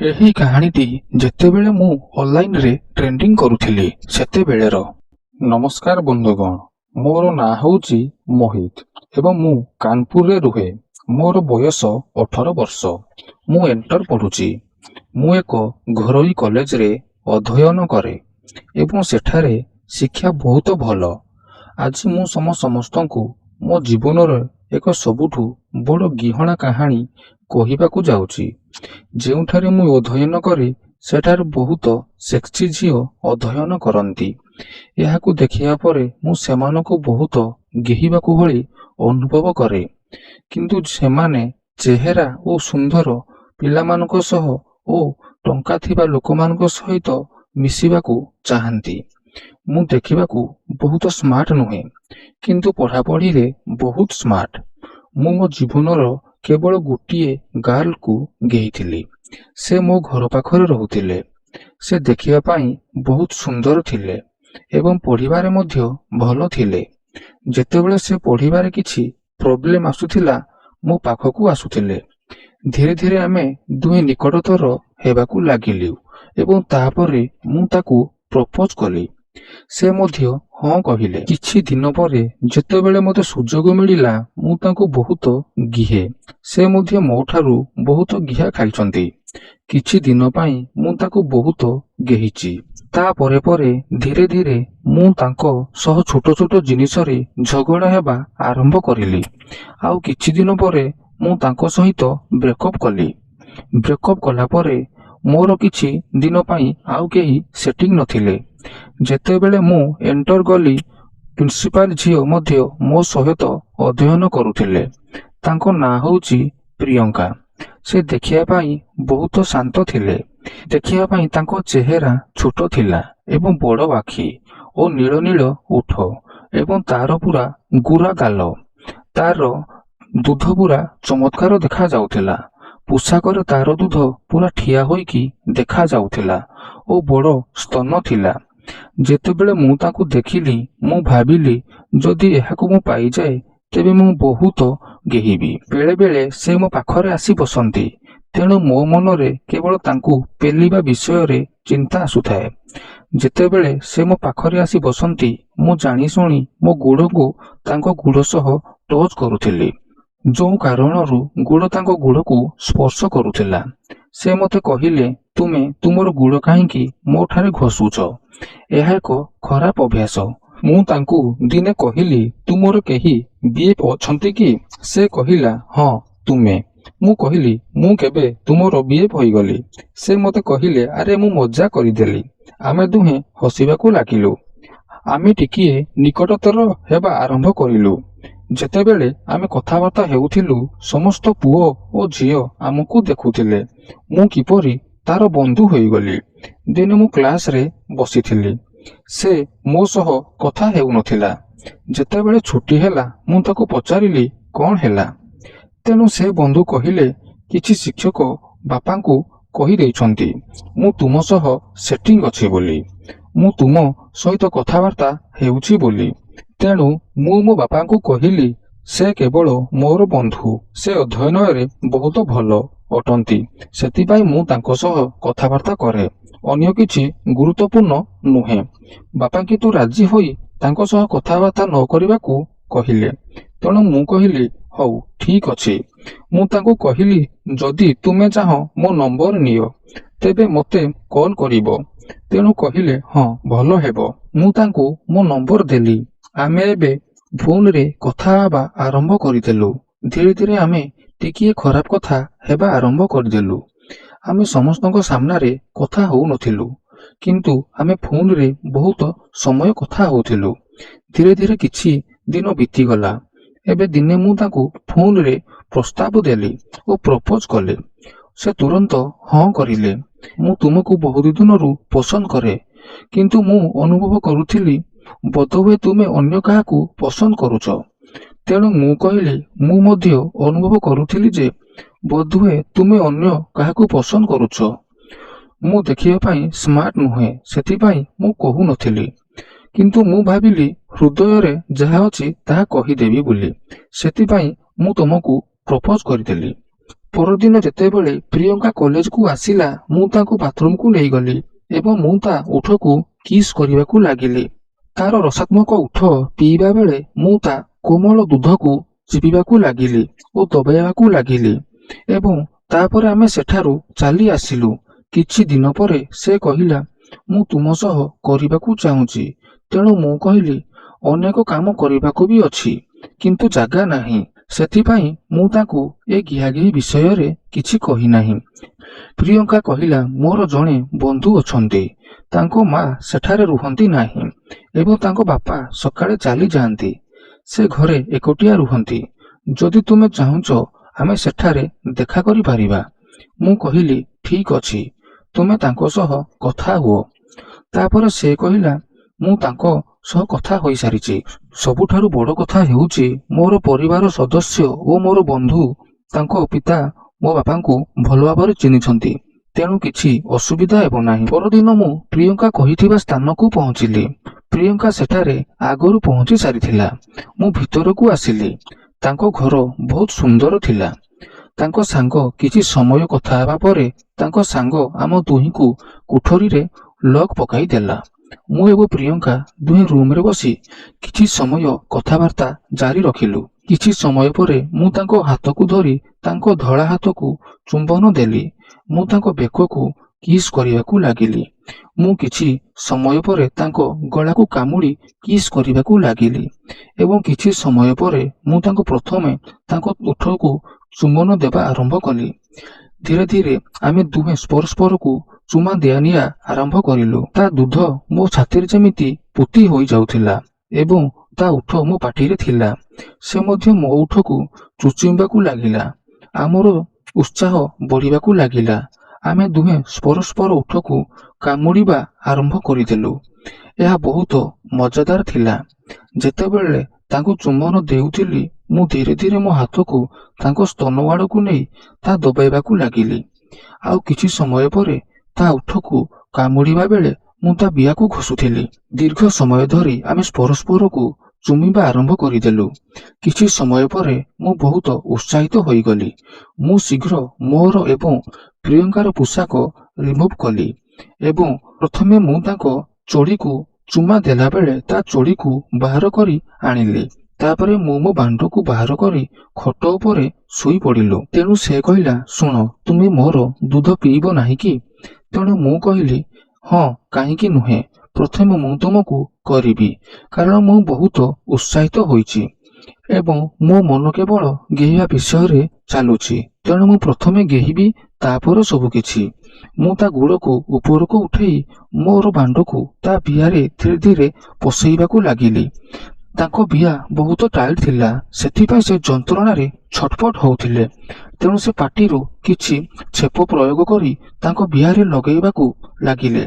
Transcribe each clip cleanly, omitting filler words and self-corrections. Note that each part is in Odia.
ଏହି କାହାଣୀଟି ଯେତେବେଳେ ମୁଁ ଅନଲାଇନରେ ଟ୍ରେଣ୍ଡିଂ କରୁଥିଲି ସେତେବେଳେର। ନମସ୍କାର ବନ୍ଧୁଗଣ, ମୋର ନାଁ ହେଉଛି ମୋହିତ ଏବଂ ମୁଁ କାନପୁରରେ ରୁହେ। ମୋର ବୟସ 18 ବର୍ଷ। ମୁଁ ଏଣ୍ଟର ପଢୁଛି। ମୁଁ ଏକ ଘରୋଇ କଲେଜରେ ଅଧ୍ୟୟନ କରେ ଏବଂ ସେଠାରେ ଶିକ୍ଷା ବହୁତ ଭଲ। ଆଜି ମୁଁ ସମସ୍ତଙ୍କୁ ମୋ ଜୀବନର ଏକ ସବୁଠୁ ବଡ଼ ଗିହଣା କାହାଣୀ କହିବାକୁ ଯାଉଛି। ଯେଉଁଠାରେ ମୁଁ ଅଧ୍ୟୟନ କରେ ସେଠାରେ ବହୁତ ସେକ୍ସି ଝିଅ ଅଧ୍ୟୟନ କରନ୍ତି। ଏହାକୁ ଦେଖିବା ପରେ ମୁଁ ସେମାନଙ୍କୁ ବହୁତ ଗେହିବାକୁ ଭଳି ଅନୁଭବ କରେ। କିନ୍ତୁ ସେମାନେ ଚେହେରା ଓ ସୁନ୍ଦର ପିଲାମାନଙ୍କ ସହ ଓ ଟଙ୍କା ଥିବା ଲୋକମାନଙ୍କ ସହିତ ମିଶିବାକୁ ଚାହାନ୍ତି। ମୁଁ ଦେଖିବାକୁ ବହୁତ ସ୍ମାର୍ଟ ନୁହେଁ, କିନ୍ତୁ ପଢ଼ାପଢ଼ିରେ ବହୁତ ସ୍ମାର୍ଟ। ମୁଁ ମୋ ଜୀବନର କେବଳ ଗୋଟିଏ ଗାର୍ଲକୁ ଗେହିଥିଲି। ସେ ମୋ ଘର ପାଖରେ ରହୁଥିଲେ। ସେ ଦେଖିବା ପାଇଁ ବହୁତ ସୁନ୍ଦର ଥିଲେ ଏବଂ ପଢ଼ିବାରେ ମଧ୍ୟ ଭଲ ଥିଲେ। ଯେତେବେଳେ ସେ ପଢ଼ିବାରେ କିଛି ପ୍ରୋବ୍ଲେମ ଆସୁଥିଲା ମୋ ପାଖକୁ ଆସୁଥିଲେ। ଧୀରେ ଧୀରେ ଆମେ ଦୁହେଁ ନିକଟତର ହେବାକୁ ଲାଗିଲୁ ଏବଂ ତାପରେ ମୁଁ ତାକୁ ପ୍ରପୋଜ କଲି। ସେ ମଧ୍ୟ ହଁ କହିଲେ। କିଛି ଦିନ ପରେ ଯେତେବେଳେ ମୋତେ ସୁଯୋଗ ମିଳିଲା ମୁଁ ତାଙ୍କୁ ବହୁତ ଗିହେ। ସେ ମଧ୍ୟ ମୋ ଠାରୁ ବହୁତ ଗିହା ଖାଇଛନ୍ତି। କିଛି ଦିନ ପାଇଁ ମୁଁ ତାକୁ ବହୁତ ଗେହିଛି। ତାପରେ ପରେ ଧୀରେ ଧୀରେ ମୁଁ ତାଙ୍କ ସହ ଛୋଟ ଛୋଟ ଜିନିଷରେ ଝଗଡ଼ା ହେବା ଆରମ୍ଭ କରିଲି। ଆଉ କିଛି ଦିନ ପରେ ମୁଁ ତାଙ୍କ ସହିତ ବ୍ରେକଅପ୍ କଲି। ବ୍ରେକଅପ୍ କଲା ପରେ ମୋର କିଛି ଦିନ ପାଇଁ ଆଉ କେହି ସେଟିଂ ନଥିଲେ। ଯେତେବେଳେ ମୁଁ ଏଣ୍ଟର ଗଲି, ପ୍ରିନ୍ସିପାଲ ଝିଅ ମଧ୍ୟ ମୋ ସହିତ ଅଧ୍ୟୟନ କରୁଥିଲେ। ତାଙ୍କ ନାଁ ହେଉଛି ପ୍ରିୟଙ୍କା। ସେ ଦେଖିବା ପାଇଁ ବହୁତ ଶାନ୍ତ ଥିଲେ। ଦେଖିବା ପାଇଁ ତାଙ୍କ ଚେହେରା ଛୋଟ ଥିଲା ଏବଂ ବଡ଼ ଆଖି ଓ ନୀଳ ନୀଳ ଓଠ ଏବଂ ତାର ପୁରା ଗୋରା ଗାଲ। ତାର ଦୁଧ ପୁରା ଚମତ୍କାର ଦେଖାଯାଉଥିଲା। ପୋଷାକରେ ତାର ଦୁଧ ପୁରା ଠିଆ ହୋଇକି ଦେଖାଯାଉଥିଲା ଓ ବଡ଼ ସ୍ତନ ଥିଲା। ଯେତେବେଳେ ମୁଁ ତାକୁ ଦେଖିଲି ମୁଁ ଭାବିଲି ଯଦି ଏହାକୁ ମୁଁ ପାଇଯାଏ ତେବେ ମୁଁ ବହୁତ ଗେହିବି। ବେଳେ ବେଳେ ସେ ମୋ ପାଖରେ ଆସି ବସନ୍ତି, ତେଣୁ ମୋ ମନରେ କେବଳ ତାଙ୍କୁ ପେଲିବା ବିଷୟରେ ଚିନ୍ତା ଆସୁଥାଏ। ଯେତେବେଳେ ସେ ମୋ ପାଖରେ ଆସି ବସନ୍ତି ମୁଁ ଜାଣିଶୁଣି ମୋ ଗୋଡ଼କୁ ତାଙ୍କ ଗୋଡ଼ ସହ ଟଚ୍ କରୁଥିଲି। ଯେଉଁ କାରଣରୁ ଗୋଡ଼ ତାଙ୍କ ଗୋଡ଼କୁ ସ୍ପର୍ଶ କରୁଥିଲା। ସେ ମୋତେ କହିଲେ, ତୁମେ ତୁମର ଗୋଡ଼ କାହିଁକି ମୋ ଠାରେ ଘଷୁଛ? ଏହା ଏକ ଖରାପ ଅଭ୍ୟାସ। ମୁଁ ତାଙ୍କୁ ଦିନେ କହିଲି, ତୁମର କେହି ବିଏଫ୍ ଅଛନ୍ତି କି? ସେ କହିଲା, ହଁ, ତୁମେ। ମୁଁ କହିଲି, ମୁଁ କେବେ ତୁମର ବିଏଫ୍ ହୋଇଗଲି? ସେ ମୋତେ କହିଲେ, ଆରେ ମୁଁ ମଜା କରିଦେଲି। ଆମେ ଦୁହେଁ ହସିବାକୁ ଲାଗିଲୁ। ଆମେ ଟିକିଏ ନିକଟତର ହେବା ଆରମ୍ଭ କରିଲୁ। ଯେତେବେଳେ ଆମେ କଥାବାର୍ତ୍ତା ହେଉଥିଲୁ ସମସ୍ତ ପୁଅ ଓ ଝିଅ ଆମକୁ ଦେଖୁଥିଲେ। ମୁଁ କିପରି ତାର ବନ୍ଧୁ ହୋଇଗଲି। ଦିନେ ମୁଁ କ୍ଲାସରେ ବସିଥିଲି। ସେ ମୋ ସହ କଥା ହେଉନଥିଲା। ଯେତେବେଳେ ଛୁଟି ହେଲା ମୁଁ ତାକୁ ପଚାରିଲି, କ'ଣ ହେଲା? ତେଣୁ ସେ ବନ୍ଧୁ କହିଲେ, କିଛି ଶିକ୍ଷକ ବାପାଙ୍କୁ କହିଦେଇଛନ୍ତି ମୁଁ ତୁମ ସହ ସେଟିଂ ଅଛି ବୋଲି। ମୁଁ ତୁମ ସହିତ କଥାବାର୍ତ୍ତା ହେଉଛି ବୋଲି। ତେଣୁ ମୁଁ ମୋ ବାପାଙ୍କୁ କହିଲି, ସେ କେବଳ ମୋର ବନ୍ଧୁ। ସେ ଅଧ୍ୟୟନରେ ବହୁତ ଭଲ ଅଟନ୍ତି। ସେଥିପାଇଁ ମୁଁ ତାଙ୍କ ସହ କଥାବାର୍ତ୍ତା କରେ। ଅନ୍ୟ କିଛି ଗୁରୁତ୍ୱପୂର୍ଣ୍ଣ ନୁହେଁ। ବାପା କିନ୍ତୁ ରାଜି ହୋଇ ତାଙ୍କ ସହ କଥାବାର୍ତ୍ତା ନ କରିବାକୁ କହିଲେ। ତେଣୁ ମୁଁ କହିଲି, ହଉ ଠିକ୍ ଅଛି। ମୁଁ ତାଙ୍କୁ କହିଲି, ଯଦି ତୁମେ ଚାହଁ ମୋ ନମ୍ବର ନିଅ, ତେବେ ମୋତେ କଲ୍ କରିବ। ତେଣୁ କହିଲେ, ହଁ, ଭଲ ହେବ। ମୁଁ ତାଙ୍କୁ ମୋ ନମ୍ବର ଦେଲି। ଆମେ ଏବେ ଫୋନରେ କଥା ହେବା ଆରମ୍ଭ କରିଦେଲୁ। ଧୀରେ ଧୀରେ ଆମେ ଟିକିଏ ଖରାପ କଥା ହେବା ଆରମ୍ଭ କରିଦେଲୁ। ଆମେ ସମସ୍ତଙ୍କ ସାମ୍ନାରେ କଥା ହେଉନଥିଲୁ, କିନ୍ତୁ ଆମେ ଫୋନରେ ବହୁତ ସମୟ କଥା ହେଉଥିଲୁ। ଧୀରେ ଧୀରେ କିଛି ଦିନ ବିତିଗଲା। ଏବେ ଦିନେ ମୁଁ ତାଙ୍କୁ ଫୋନରେ ପ୍ରସ୍ତାବ ଦେଲି ଓ ପ୍ରପୋଜ କଲି। ସେ ତୁରନ୍ତ ହଁ କରିଲେ। ମୁଁ ତୁମକୁ ବହୁତ ଦିନରୁ ପସନ୍ଦ କରେ, କିନ୍ତୁ ମୁଁ ଅନୁଭବ କରୁଥିଲି ବୋଧହୁଏ ତୁମେ ଅନ୍ୟ କାହାକୁ ପସନ୍ଦ କରୁଛ। ତେଣୁ ମୁଁ କହିଲି, ମୁଁ ମଧ୍ୟ ଅନୁଭବ କରୁଥିଲି ଯେ ବୋଧହୁଏ ତୁମେ ଅନ୍ୟ କାହାକୁ ପସନ୍ଦ କରୁଛ। ମୁଁ ଦେଖିବା ପାଇଁ ସ୍ମାର୍ଟ ନୁହେଁ, ସେଥିପାଇଁ ମୁଁ କହୁନଥିଲି। କିନ୍ତୁ ମୁଁ ଭାବିଲି ହୃଦୟରେ ଯାହା ଅଛି ତାହା କହିଦେବି ବୋଲି। ସେଥିପାଇଁ ମୁଁ ତୁମକୁ ପ୍ରପୋଜ କରିଦେଲି। ପରଦିନ ଯେତେବେଳେ ପ୍ରିୟଙ୍କା କଲେଜକୁ ଆସିଲା ମୁଁ ତାକୁ ବାଥରୁମକୁ ନେଇଗଲି ଏବଂ ମୁଁ ତା ଓଠକୁ କିସ୍ କରିବାକୁ ଲାଗିଲି। ତାର ରସାତ୍ମକ ଓଠ ପିଇବା ବେଳେ ମୁଁ ତା କୋମଳ ଦୁଧକୁ ଚିପିବାକୁ ଲାଗିଲି ଓ ଦବାଇବାକୁ ଲାଗିଲି ଏବଂ ତାପରେ ଆମେ ସେଠାରୁ ଚାଲି ଆସିଲୁ। କିଛି ଦିନ ପରେ ସେ କହିଲା, ମୁଁ ତୁମ ସହ କରିବାକୁ ଚାହୁଁଛି। ତେଣୁ ମୁଁ କହିଲି, ଅନେକ କାମ କରିବାକୁ ବି ଅଛି, କିନ୍ତୁ ଜାଗା ନାହିଁ। ସେଥିପାଇଁ ମୁଁ ତାଙ୍କୁ ଏ ଘିଆଘିଇ ବିଷୟରେ କିଛି କହିନାହିଁ। ପ୍ରିୟଙ୍କା କହିଲା, ମୋର ଜଣେ ବନ୍ଧୁ ଅଛନ୍ତି। ତାଙ୍କ ମା ସେଠାରେ ରୁହନ୍ତି ନାହିଁ ଏବଂ ତାଙ୍କ ବାପା ସକାଳେ ଚାଲିଯାଆନ୍ତି। ସେ ଘରେ ଏକୁଟିଆ ରୁହନ୍ତି। ଯଦି ତୁମେ ଚାହୁଁଛ ଆମେ ସେଠାରେ ଦେଖା କରିପାରିବା। ମୁଁ କହିଲି, ଠିକ୍ ଅଛି, ତୁମେ ତାଙ୍କ ସହ କଥା ହୁଅ। ତାପରେ ସେ କହିଲା, ମୁଁ ତାଙ୍କ ସହ କଥା ହୋଇସାରିଛି। ସବୁଠାରୁ ବଡ଼ କଥା ହେଉଛି ମୋର ପରିବାର ସଦସ୍ୟ ଓ ମୋର ବନ୍ଧୁ ତାଙ୍କ ପିତା ମୋ ବାପାଙ୍କୁ ଭଲ ଭାବରେ ଚିହ୍ନିଛନ୍ତି। ତେଣୁ କିଛି ଅସୁବିଧା ହେବ ନାହିଁ। ପରଦିନ ମୁଁ ପ୍ରିୟଙ୍କା କହିଥିବା ସ୍ଥାନକୁ ପହଞ୍ଚିଲି। ପ୍ରିୟଙ୍କା ସେଠାରେ ଆଗରୁ ପହଞ୍ଚି ସାରିଥିଲା। ମୁଁ ଭିତରକୁ ଆସିଲି। ତାଙ୍କ ଘର ବହୁତ ସୁନ୍ଦର ଥିଲା। ତାଙ୍କ ସାଙ୍ଗ କିଛି ସମୟ କଥା ହେବା ପରେ ତାଙ୍କ ସାଙ୍ଗ ଆମ ଦୁହିଁଙ୍କୁ କୋଠରୀରେ ଲକ୍ ପକାଇ ଦେଲା। ମୁଁ ଏବଂ ପ୍ରିୟଙ୍କା ଦୁହେଁ ରୁମରେ ବସି କିଛି ସମୟ କଥାବାର୍ତ୍ତା ଜାରି ରଖିଲୁ। କିଛି ସମୟ ପରେ ମୁଁ ତାଙ୍କ ହାତକୁ ଧରି ତାଙ୍କ ଧଳା ହାତକୁ ଚୁମ୍ବନ ଦେଲି। ମୁଁ ତାଙ୍କ ବେକକୁ କିସ୍ କରିବାକୁ ଲାଗିଲି। ମୁଁ କିଛି ସମୟ ପରେ ତାଙ୍କ ଗଳାକୁ କାମୁଡ଼ି କିସ୍ କରିବାକୁ ଲାଗିଲି ଏବଂ କିଛି ସମୟ ପରେ ମୁଁ ପ୍ରଥମେ ତାଙ୍କ ଓଠକୁ ଚୁମ୍ବନ ଦେବା ଆରମ୍ଭ କଲି। ଧୀରେ ଧୀରେ ଆମେ ଦୁହେଁ ପରସ୍ପରକୁ ଚୁମା ଦିଆନିଆ ଆରମ୍ଭ କରିଲୁ। ତା ଦୁଧ ମୋ ଛାତିରେ ଯେମିତି ପୋତି ହୋଇଯାଉଥିଲା ଏବଂ ତା ଓଠ ମୋ ପାଟିରେ ଥିଲା। ସେ ମଧ୍ୟ ମୋ ଓଠକୁ ଚୁଚିବାକୁ ଲାଗିଲା। ଆମର ଉତ୍ସାହ ବଢ଼ିବାକୁ ଲାଗିଲା। ଆମେ ଦୁହେଁ ପରସ୍ପର ଓଠକୁ କାମୁଡ଼ିବା ଆରମ୍ଭ କରିଦେଲୁ। ଏହା ବହୁତ ମଜାଦାର ଥିଲା। ଯେତେବେଳେ ତାଙ୍କୁ ଚୁମ୍ବନ ଦେଉଥିଲି ମୁଁ ଧୀରେ ଧୀରେ ମୋ ହାତକୁ ତାଙ୍କ ସ୍ତନ ଆଡ଼କୁ ନେଇ ତା ଦବାଇବାକୁ ଲାଗିଲି। ଆଉ କିଛି ସମୟ ପରେ ତା ଓଠକୁ କାମୁଡ଼ିବା ବେଳେ ମୁଁ ତା ବିଆକୁ ଘଷୁଥିଲି। ଦୀର୍ଘ ସମୟ ଧରି ଆମେ ପରସ୍ପରକୁ ଚୁମିବା ଆରମ୍ଭ କରିଦେଲୁ। କିଛି ସମୟ ପରେ ମୁଁ ବହୁତ ଉତ୍ସାହିତ ହୋଇଗଲି। ମୁଁ ଶୀଘ୍ର ମୋର ଏବଂ ପ୍ରିୟଙ୍କାର ପୋଷାକ ରିମୁଭ୍ କଲି ଏବଂ ପ୍ରଥମେ ମୁଁ ତାଙ୍କ ଚୋଳିକୁ ଚୁମା ଦେଲାବେଳେ ତା ଚୋଳିକୁ ବାହାର କରି ଆଣିଲି। ତାପରେ ମୁଁ ମୋ ବାଣ୍ଡକୁ ବାହାର କରି ଖଟ ଉପରେ ଶୋଇ ପଡ଼ିଲୁ। ତେଣୁ ସେ କହିଲା, ଶୁଣ, ତୁମେ ମୋର ଦୁଧ ପିଇବ ନାହିଁ କି? ତେଣୁ ମୁଁ କହିଲି, ହଁ, କାହିଁକି ନୁହେଁ। ପ୍ରଥମେ ମୁଁ ତୁମକୁ କରିବି କାରଣ ମୁଁ ବହୁତ ଉତ୍ସାହିତ ହୋଇଛି ଏବଂ ମୋ ମନ କେବଳ ଗେହିବା ବିଷୟରେ ଚାଲୁଛି। ତେଣୁ ମୁଁ ପ୍ରଥମେ ଗେହିବି, ତାପରେ ସବୁକିଛି। ମୁଁ ତା ଗୋଡ଼କୁ ଉପରକୁ ଉଠାଇ ମୋର ବାଣ୍ଡକୁ ତା ବିଆରେ ଧୀରେ ଧୀରେ ପଶେଇବାକୁ ଲାଗିଲି। ତାଙ୍କ ବିଆ ବହୁତ ଟାଇଟ୍ ଥିଲା, ସେଥିପାଇଁ ସେ ଯନ୍ତ୍ରଣାରେ ଛଟପଟ ହେଉଥିଲେ। ତେଣୁ ସେ ପାଟିରୁ କିଛି ଛେପ ପ୍ରୟୋଗ କରି ତାଙ୍କ ବିଆରେ ଲଗାଇବାକୁ ଲାଗିଲେ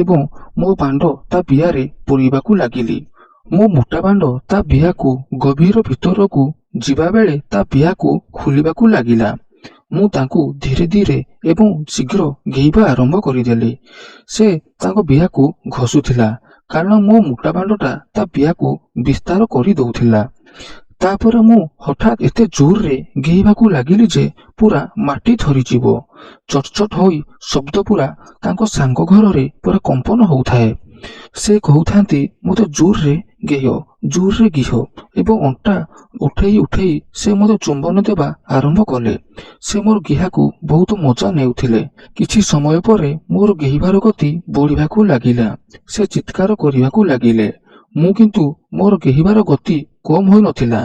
ଏବଂ ମୋ ବାଣ୍ଡ ତା ବିଆରେ ପୂରେଇବାକୁ ଲାଗିଲି। ମୋ ମୋଟା ବାଣ୍ଡ ତା ବିଆକୁ ଗଭୀର ଭିତରକୁ ଯିବାବେଳେ ତା ବିଆକୁ ଖୋଲିବାକୁ ଲାଗିଲା। ମୁଁ ତାଙ୍କୁ ଧୀରେ ଧୀରେ ଏବଂ ଶୀଘ୍ର ଗେଇବା ଆରମ୍ଭ କରିଦେଲି। ସେ ତାଙ୍କ ବିଆକୁ ଘଷୁଥିଲା କାରଣ ମୋ ମୋଟା ବାଣ୍ଡଟା ତା ବିଆକୁ ବିସ୍ତାର କରିଦେଉଥିଲା। ତାପରେ ମୁଁ ହଠାତ୍ ଏତେ ଜୋରରେ ଗେଇବାକୁ ଲାଗିଲି ଯେ ପୁରା ମାଟି ଥରିଯିବ। ଚଟଚଟ ହୋଇ ଶବ୍ଦ ପୁରା ତାଙ୍କ ସାଙ୍ଗ ଘରରେ ପୁରା କମ୍ପନ ହେଉଥାଏ। ସେ କହୁଥାନ୍ତି, ମୋତେ ଜୋରରେ ଗେହ, ଜୋରରେ ଗିହ ଏବଂ ଅଣ୍ଟା ଉଠେଇ ଉଠେଇ ସେ ମୋତେ ଚୁମ୍ବନ ଦେବା ଆରମ୍ଭ କଲେ। ସେ ମୋର ଗେହାକୁ ବହୁତ ମଜା ନେଉଥିଲେ। କିଛି ସମୟ ପରେ ମୋର ଗେହିବାର ଗତି ବଢ଼ିବାକୁ ଲାଗିଲା। ସେ ଚିତ୍କାର କରିବାକୁ ଲାଗିଲେ। ମୁଁ କିନ୍ତୁ ମୋର ଗେହିବାର ଗତି କମ୍ ହୋଇନଥିଲା।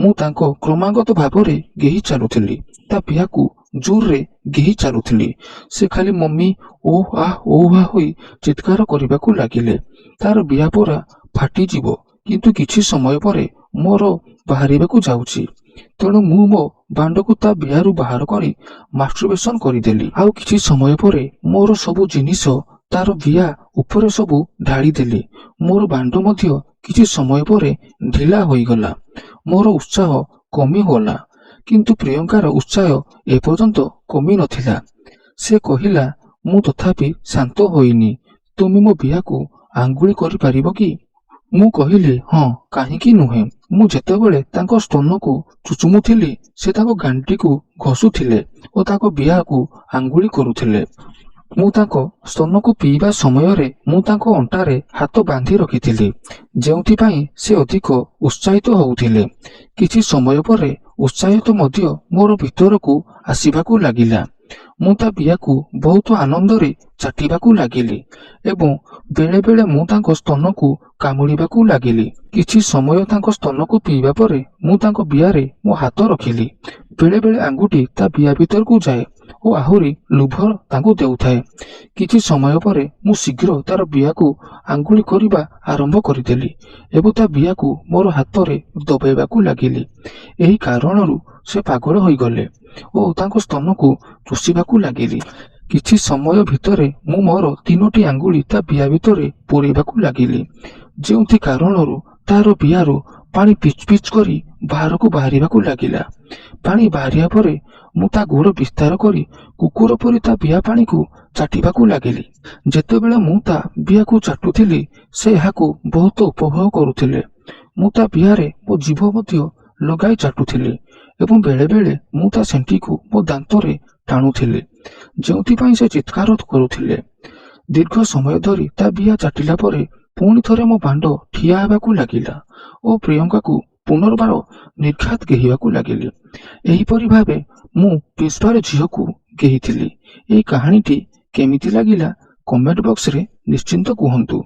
ମୁଁ ତାଙ୍କ କ୍ରମାଗତ ଭାବରେ ଗେହି ଚାଲୁଥିଲି। ତା ବିଆକୁ ଜୋରରେ ଗେହି ଚାଲୁଥିଲି। ସେ ଖାଲି ମମି ଓଃ ଆଃ ହୋଇ ଚିତ୍କାର କରିବାକୁ ଲାଗିଲେ। ତାର ବିଆ ପରା ଫାଟିଯିବ, କିନ୍ତୁ କିଛି ସମୟ ପରେ ମୋର ବାହାରିବାକୁ ଯାଉଛି। ତେଣୁ ମୁଁ ମୋ ବାଣ୍ଡକୁ ତା ବିଆରୁ ବାହାର କରି ମାଷ୍ଟରବେସନ କରିଦେଲି। ଆଉ କିଛି ସମୟ ପରେ ମୋର ସବୁ ଜିନିଷ ତାର ବିଆ ଉପରେ ସବୁ ଢାଳିଦେଲି। ମୋର ବାଣ୍ଡ ମଧ୍ୟ କିଛି ସମୟ ପରେ ଢିଲା ହୋଇଗଲା। ମୋର ଉତ୍ସାହ କମିଗଲା, କିନ୍ତୁ ପ୍ରିୟଙ୍କାର ଉତ୍ସାହ ଏପର୍ଯ୍ୟନ୍ତ କମି ନଥିଲା। ସେ କହିଲା, ମୁଁ ତଥାପି ଶାନ୍ତ ହୋଇନି। ତୁମେ ମୋ ବିଆକୁ ଆଙ୍ଗୁଳି କରିପାରିବ କି? ମୁଁ କହିଲି ହଁ, କାହିଁକି ନୁହେଁ। ମୁଁ ଯେତେବେଳେ ତାଙ୍କ ସ୍ତନକୁ ଚୁଚୁମୁଥିଲି ସେ ତାଙ୍କ ଗାଣ୍ଟିକୁ ଘଷୁଥିଲେ ଓ ତାଙ୍କ ବିହାକୁ ଆଙ୍ଗୁଳି କରୁଥିଲେ। ମୁଁ ତାଙ୍କ ସ୍ତନକୁ ପିଇବା ସମୟରେ ମୁଁ ତାଙ୍କ ଅଣ୍ଟାରେ ହାତ ବାନ୍ଧି ରଖିଥିଲି, ଯେଉଁଥିପାଇଁ ସେ ଅଧିକ ଉତ୍ସାହିତ ହେଉଥିଲେ। କିଛି ସମୟ ପରେ ଉତ୍ସାହିତ ମଧ୍ୟ ମୋର ଭିତରକୁ ଆସିବାକୁ ଲାଗିଲା। ମୁଁ ତା ବିହାକୁ ବହୁତ ଆନନ୍ଦରେ ଚାଟିବାକୁ ଲାଗିଲି ଏବଂ ବେଳେ ବେଳେ ମୁଁ ତାଙ୍କ ସ୍ତନକୁ କାମୁଡ଼ିବାକୁ ଲାଗିଲି। କିଛି ସମୟ ତାଙ୍କ ସ୍ତନକୁ ପିଇବା ପରେ ମୁଁ ତାଙ୍କ ବିହାରେ ମୋ ହାତ ରଖିଲି। ବେଳେ ବେଳେ ଆଙ୍ଗୁଠି ତା ବିହା ଭିତରକୁ ଯାଏ ଓ ଆହୁରି ଲୋଭ ତାଙ୍କୁ ଦେଉଥାଏ। କିଛି ସମୟ ପରେ ମୁଁ ଶୀଘ୍ର ତାର ବିହାକୁ ଆଙ୍ଗୁଳି କରିବା ଆରମ୍ଭ କରିଦେଲି ଏବଂ ତା ବିହାକୁ ମୋର ହାତରେ ଦବାଇବାକୁ ଲାଗିଲି। ଏହି କାରଣରୁ ସେ ପାଗଳ ହୋଇଗଲେ ଓ ତାଙ୍କ ସ୍ତନକୁ ଚୁଷିବାକୁ ଲାଗିଲି। କିଛି ସମୟ ଭିତରେ ମୁଁ ମୋର 3ଟି ଆଙ୍ଗୁଳି ତା ବିହା ଭିତରେ ପୂରେଇବାକୁ ଲାଗିଲି, ଯେଉଁଥି କାରଣରୁ ତାର ବିହାରୁ ପାଣି ପିଚ୍ ପିଚ୍ କରି ବାହାରକୁ ବାହାରିବାକୁ ଲାଗିଲା। ପାଣି ବାହାରିବା ପରେ ମୁଁ ତା ଗୋଡ଼ ବିସ୍ତାର କରି କୁକୁର ପରି ତା ବିହା ପାଣିକୁ ଚାଟିବାକୁ ଲାଗିଲି। ଯେତେବେଳେ ମୁଁ ତା ବିହାକୁ ଚାଟୁଥିଲି ସେ ଏହାକୁ ବହୁତ ଉପଭୋଗ କରୁଥିଲେ। ମୁଁ ତା ବିହାରେ ମୋ ଜିଭ ମଧ୍ୟ ଲଗାଇ ଚାଟୁଥିଲି ଏବଂ ବେଳେ ବେଳେ ମୁଁ ତା ସେଣ୍ଟିକୁ ମୋ ଦାନ୍ତରେ ଟାଣୁଥିଲି, ଯେଉଁଥିପାଇଁ ସେ ଚିତ୍କାର କରୁଥିଲେ। ଦୀର୍ଘ ସମୟ ଧରି ତା ବିହା ଚାଟିଲା ପରେ ପୁଣି ଥରେ ମୋ ବାଣ୍ଡ ଠିଆ ହେବାକୁ ଲାଗିଲା ଓ ପ୍ରିୟଙ୍କାକୁ ପୁନର୍ବାର ନିର୍ଘାତ ଗେହିବାକୁ ଲାଗିଲି। ଏହିପରି ଭାବେ ମୁଁ ବିଶ୍ୱାର ଝିଅକୁ ଗେହିଥିଲି। ଏହି କାହାଣୀଟି କେମିତି ଲାଗିଲା କମେଣ୍ଟ ବକ୍ସରେ ନିଶ୍ଚିନ୍ତ କୁହନ୍ତୁ।